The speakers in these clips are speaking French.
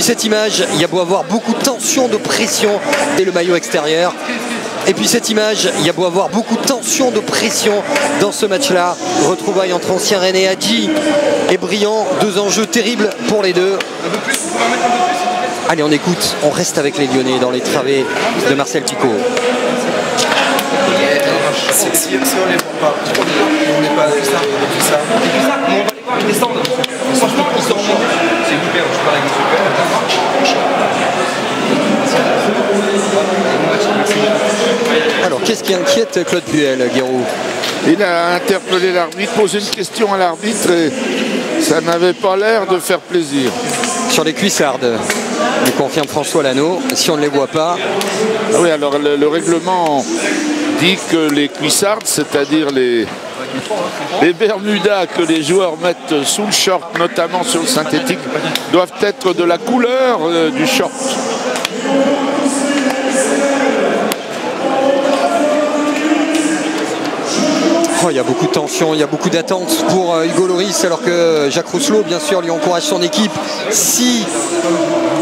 puis cette image, il y a beau avoir beaucoup de tension, de pression dès le maillot extérieur. Et puis cette image, il y a beau avoir beaucoup de tension, de pression dans ce match-là. Retrouvailles entre anciens Rennais, Hadji et Briand. Deux enjeux terribles pour les deux. Allez, on écoute, on reste avec les Lyonnais dans les travées de Marcel Picot. Si on les voit pas, on n'est pas avec ça, tout ça. On va les voir, ils descendent. Franchement, ils sont morts. C'est super, je parle avec super. Alors, qu'est-ce qui inquiète Claude Puel, Guéroult? Il a interpellé l'arbitre, posé une question à l'arbitre et ça n'avait pas l'air de faire plaisir. Sur les cuissardes, nous confirme François Lano, si on ne les voit pas. Ah oui, alors le règlement dit que les cuissardes, c'est-à-dire les bermudas que les joueurs mettent sous le short, notamment sur le synthétique, doivent être de la couleur du short. Oh, il y a beaucoup de tension, il y a beaucoup d'attentes pour Hugo Lloris, alors que Jacques Rousselot, bien sûr, lui encourage son équipe. Si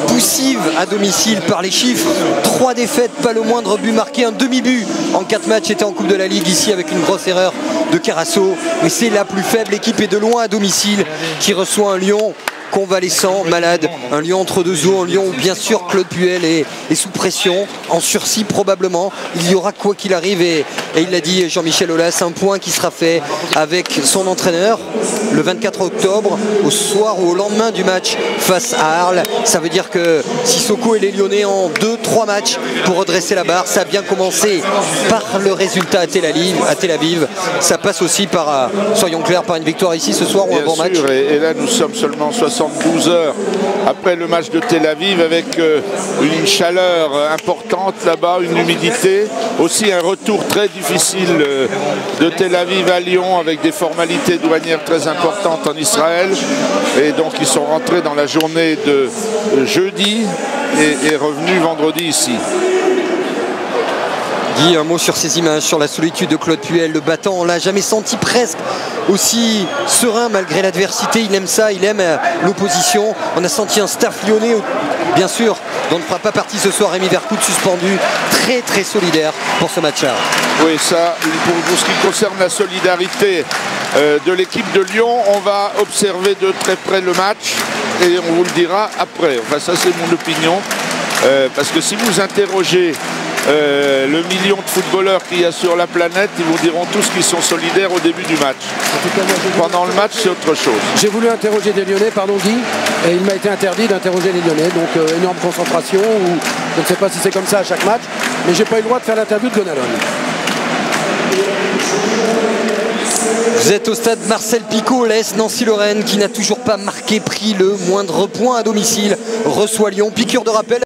poussive à domicile par les chiffres, 3 défaites, pas le moindre but marqué, un demi-but en 4 matchs, était en Coupe de la Ligue ici avec une grosse erreur de Carasso. Mais c'est la plus faible équipe et de loin à domicile qui reçoit un Lyon convalescent, malade, un Lyon entre deux eaux, un Lyon où bien sûr Claude Puel est sous pression, en sursis probablement. Il y aura quoi qu'il arrive et il l'a dit Jean-Michel Aulas, un point qui sera fait avec son entraîneur le 24 octobre, au soir ou au lendemain du match face à Arles. Ça veut dire que Sissoko et les Lyonnais en 2-3 matchs pour redresser la barre. Ça a bien commencé par le résultat à Tel Aviv. Ça passe aussi par, soyons clairs, par une victoire ici ce soir ou un bon match. Et là nous sommes seulement 72 heures après le match de Tel Aviv avec une chaleur importante là-bas, une humidité, aussi un retour très difficile de Tel Aviv à Lyon avec des formalités douanières très importantes en Israël, et donc ils sont rentrés dans la journée de jeudi et revenus vendredi ici. Guy, un mot sur ces images, sur la solitude de Claude Puel, le battant, on l'a jamais senti presque aussi serein malgré l'adversité. Il aime ça, il aime l'opposition. On a senti un staff lyonnais, bien sûr, dont ne fera pas partie ce soir Rémi Vercoute, suspendu, très très solidaire pour ce match-là. Oui, ça, pour ce qui concerne la solidarité de l'équipe de Lyon, on va observer de très près le match et on vous le dira après. Enfin, ça c'est mon opinion, parce que si vous interrogez le million de footballeurs qu'il y a sur la planète, ils vous diront tous qu'ils sont solidaires au début du match. Pendant le match, c'est autre chose. J'ai voulu interroger des Lyonnais, pardon Guy, et il m'a été interdit d'interroger les Lyonnais. Donc énorme concentration, ou je ne sais pas si c'est comme ça à chaque match, mais j'ai pas eu le droit de faire l'interview de Gonalon. Vous êtes au stade Marcel Picot, l'AS Nancy-Lorraine qui n'a toujours pas marqué, pris le moindre point à domicile, reçoit Lyon. Piqûre de rappel.